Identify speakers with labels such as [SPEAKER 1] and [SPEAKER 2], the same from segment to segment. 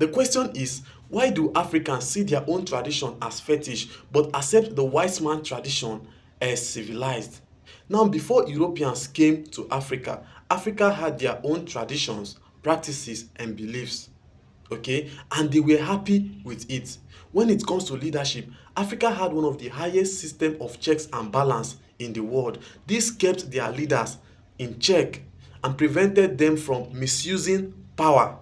[SPEAKER 1] The question is, why do Africans see their own tradition as fetish but accept the white man tradition as civilized? Now, before Europeans came to Africa, Africa had their own traditions, practices, and beliefs. Okay, and they were happy with it. When it comes to leadership, Africa had one of the highest system of checks and balance in the world. This kept their leaders in check and prevented them from misusing power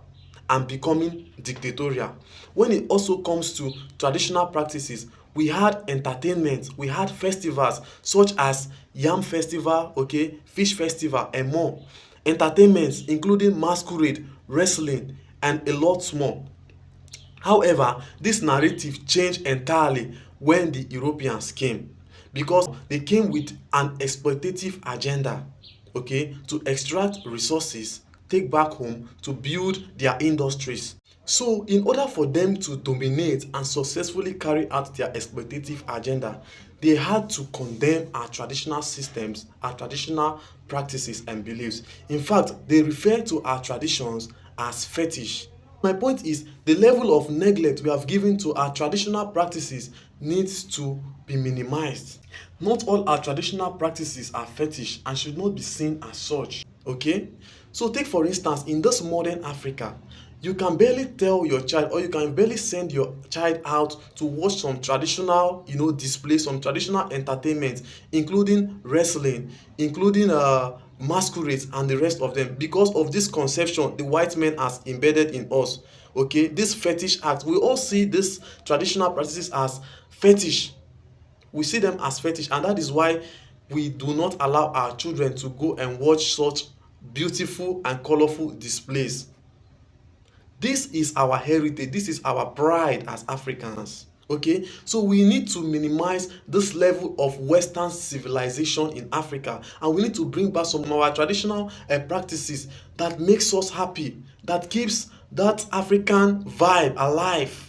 [SPEAKER 1] and becoming dictatorial. When it also comes to traditional practices, we had entertainment, we had festivals such as yam festival, okay, fish festival, and more. Entertainments including masquerade, wrestling, and a lot more. However, this narrative changed entirely when the Europeans came, because they came with an exploitative agenda, okay, to extract resources, take back home to build their industries. So, in order for them to dominate and successfully carry out their exploitative agenda, they had to condemn our traditional systems, our traditional practices and beliefs. In fact, they refer to our traditions as fetish. My point is, the level of neglect we have given to our traditional practices needs to be minimized. Not all our traditional practices are fetish and should not be seen as such. Okay? So take for instance, in this modern Africa, you can barely tell your child, or you can barely send your child out to watch some traditional, displays, some traditional entertainment, including wrestling, including masquerades and the rest of them, because of this conception the white man has embedded in us. Okay, this fetish act, we all see this traditional practices as fetish. We see them as fetish, and that is why we do not allow our children to go and watch such beautiful and colorful displays. This is our heritage, this is our pride as Africans. Okay, so we need to minimize this level of Western civilization in Africa, and we need to bring back some of our traditional practices that makes us happy, that keeps that African vibe alive.